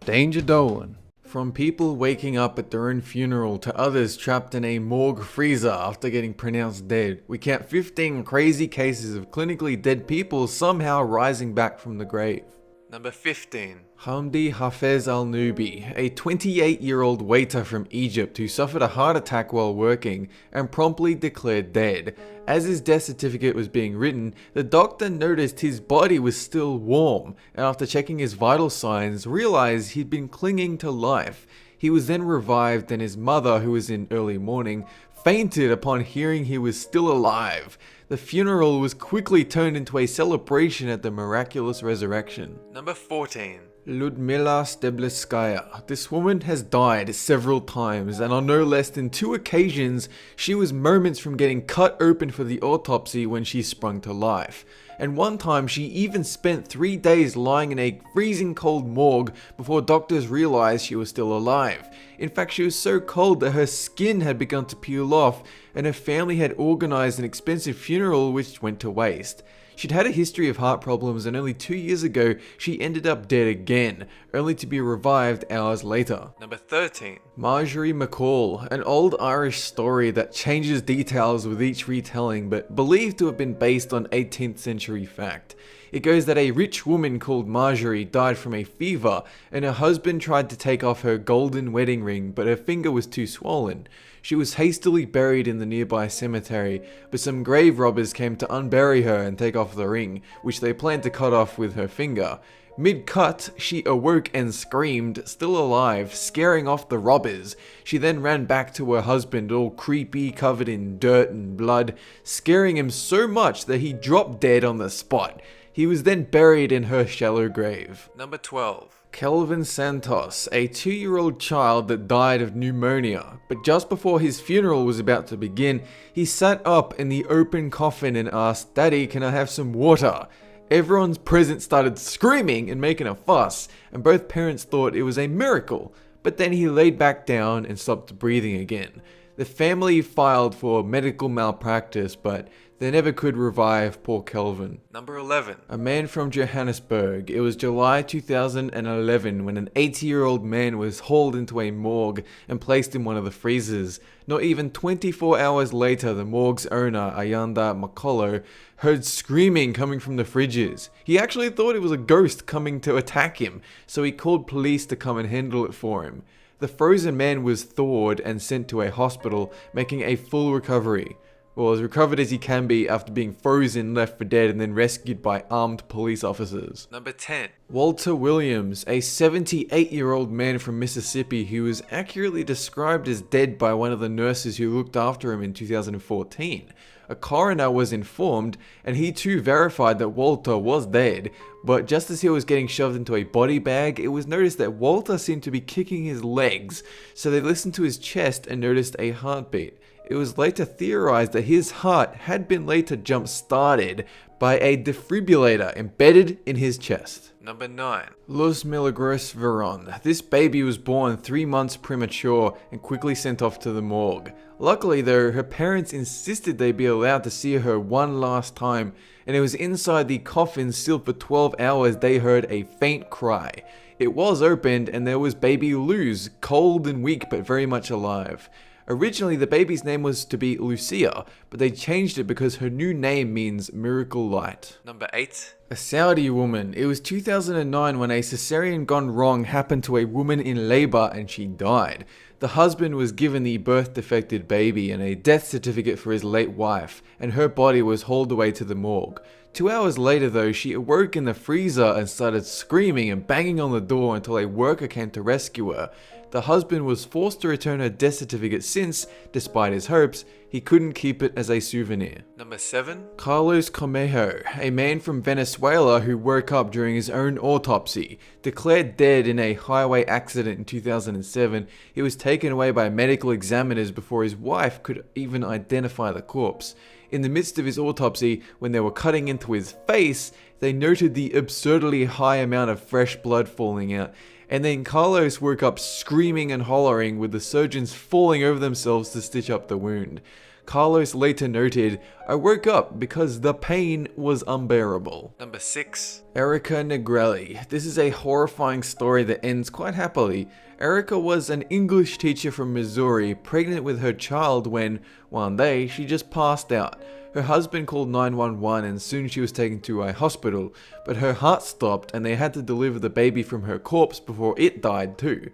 Danger Dolan. From people waking up at their own funeral to others trapped in a morgue freezer after getting pronounced dead, we count 15 crazy cases of clinically dead people somehow rising back from the grave. Number 15. Hamdi Hafez Al-Nubi, a 28-year-old waiter from Egypt who suffered a heart attack while working and promptly declared dead. As his death certificate was being written, the doctor noticed his body was still warm, and after checking his vital signs, realized he'd been clinging to life. He was then revived, and his mother, who was in early mourning, fainted upon hearing he was still alive. The funeral was quickly turned into a celebration at the miraculous resurrection. Number 14. Ludmila Stebleskaya. This woman has died several times, and on no less than 2 occasions, she was moments from getting cut open for the autopsy when she sprung to life. And one time she even spent 3 days lying in a freezing cold morgue before doctors realized she was still alive. In fact, she was so cold that her skin had begun to peel off, and her family had organized an expensive funeral which went to waste. She'd had a history of heart problems, and only 2 years ago, she ended up dead again, only to be revived hours later. Number 13. Marjorie McCall, an old Irish story that changes details with each retelling, but believed to have been based on 18th century fact. It goes that a rich woman called Marjorie died from a fever, and her husband tried to take off her golden wedding ring, but her finger was too swollen. She was hastily buried in the nearby cemetery, but some grave robbers came to unbury her and take off the ring, which they planned to cut off with her finger. Mid-cut, she awoke and screamed, still alive, scaring off the robbers. She then ran back to her husband, all creepy, covered in dirt and blood, scaring him so much that he dropped dead on the spot. He was then buried in her shallow grave. Number 12. Kelvin Santos, a 2-year-old child that died of pneumonia, but just before his funeral was about to begin, he sat up in the open coffin and asked, "Daddy, can I have some water?" Everyone's present started screaming and making a fuss, and both parents thought it was a miracle, but then he laid back down and stopped breathing again. The family filed for medical malpractice, but they never could revive poor Kelvin. Number 11. A man from Johannesburg. It was July 2011 when an 80-year-old man was hauled into a morgue and placed in one of the freezers. Not even 24 hours later, the morgue's owner, Ayanda Makolo, heard screaming coming from the fridges. He actually thought it was a ghost coming to attack him, so he called police to come and handle it for him. The frozen man was thawed and sent to a hospital, making a full recovery. Well, as recovered as he can be after being frozen, left for dead, and then rescued by armed police officers. Number 10. Walter Williams, a 78-year-old man from Mississippi who was accurately described as dead by one of the nurses who looked after him in 2014. A coroner was informed, and he too verified that Walter was dead, but just as he was getting shoved into a body bag, it was noticed that Walter seemed to be kicking his legs, so they listened to his chest and noticed a heartbeat. It was later theorized that his heart had been later jump-started by a defibrillator embedded in his chest. Number 9. Luz Milagros Veron. This baby was born 3 months premature and quickly sent off to the morgue. Luckily though, her parents insisted they be allowed to see her one last time, and it was inside the coffin sealed for 12 hours they heard a faint cry. It was opened and there was baby Luz, cold and weak but very much alive. Originally, the baby's name was to be Lucia, but they changed it because her new name means miracle light. Number 8. A Saudi woman. It was 2009 when a cesarean gone wrong happened to a woman in labor and she died. The husband was given the birth-defected baby and a death certificate for his late wife, and her body was hauled away to the morgue. 2 hours later though, she awoke in the freezer and started screaming and banging on the door until a worker came to rescue her. The husband was forced to return her death certificate since, despite his hopes, he couldn't keep it as a souvenir. Number 7. Carlos Cormejo, a man from Venezuela who woke up during his own autopsy. Declared dead in a highway accident in 2007, he was taken away by medical examiners before his wife could even identify the corpse. In the midst of his autopsy, when they were cutting into his face, they noted the absurdly high amount of fresh blood falling out. And then Carlos woke up screaming and hollering with the surgeons falling over themselves to stitch up the wound. Carlos later noted, "I woke up because the pain was unbearable." Number 6. Erica Negrelli. This is a horrifying story that ends quite happily. Erica was an English teacher from Missouri, pregnant with her child when, one day, she just passed out. Her husband called 911 and soon she was taken to a hospital, but her heart stopped and they had to deliver the baby from her corpse before it died too.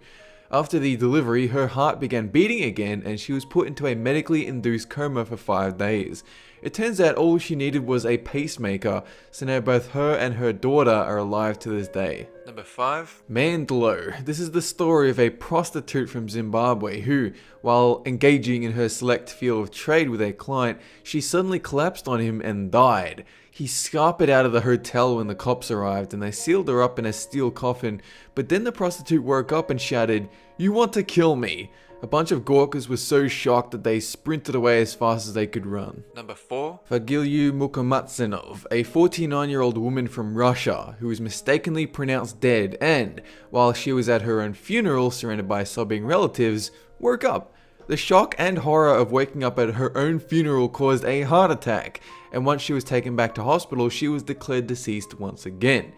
After the delivery, her heart began beating again and she was put into a medically induced coma for 5 days. It turns out all she needed was a pacemaker, so now both her and her daughter are alive to this day. Number 5. Mandlo. This is the story of a prostitute from Zimbabwe who, while engaging in her select field of trade with a client, she suddenly collapsed on him and died. He scarpered out of the hotel when the cops arrived and they sealed her up in a steel coffin, but then the prostitute woke up and shouted, "You want to kill me?" A bunch of Gawkers were so shocked that they sprinted away as fast as they could run. Number 4. Vagilyu Mukamatsinov, a 49-year-old woman from Russia who was mistakenly pronounced dead and, while she was at her own funeral surrounded by sobbing relatives, woke up. The shock and horror of waking up at her own funeral caused a heart attack, and once she was taken back to hospital, she was declared deceased once again.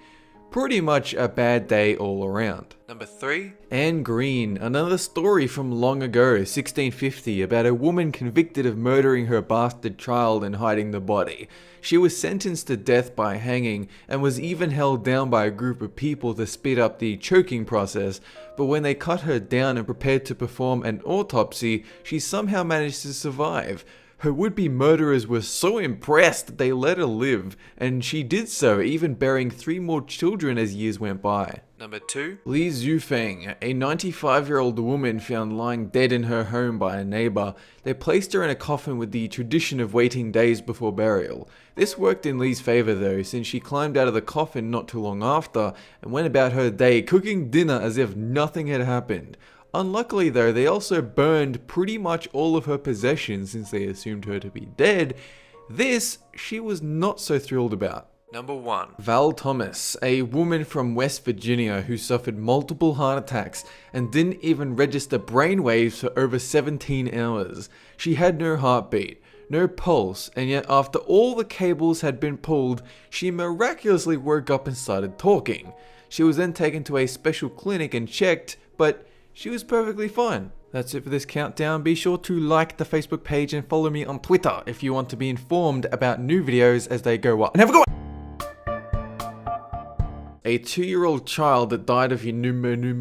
Pretty much a bad day all around. Number 3. Anne Green, another story from long ago, 1650, about a woman convicted of murdering her bastard child and hiding the body. She was sentenced to death by hanging and was even held down by a group of people to speed up the choking process, but when they cut her down and prepared to perform an autopsy, she somehow managed to survive. Her would-be murderers were so impressed that they let her live, and she did so, even bearing 3 more children as years went by. Number 2. Li Zufeng, a 95-year-old woman found lying dead in her home by a neighbor. They placed her in a coffin with the tradition of waiting days before burial. This worked in Li's favor though, since she climbed out of the coffin not too long after and went about her day cooking dinner as if nothing had happened. Unluckily though, they also burned pretty much all of her possessions since they assumed her to be dead. This, she was not so thrilled about. Number 1. Val Thomas, a woman from West Virginia who suffered multiple heart attacks and didn't even register brainwaves for over 17 hours. She had no heartbeat, no pulse, and yet after all the cables had been pulled, she miraculously woke up and started talking. She was then taken to a special clinic and checked, but she was perfectly fine. That's it for this countdown. Be sure to like the Facebook page and follow me on Twitter if you want to be informed about new videos as they go up. And have a good one! A 2-year-old child that died of pneumonia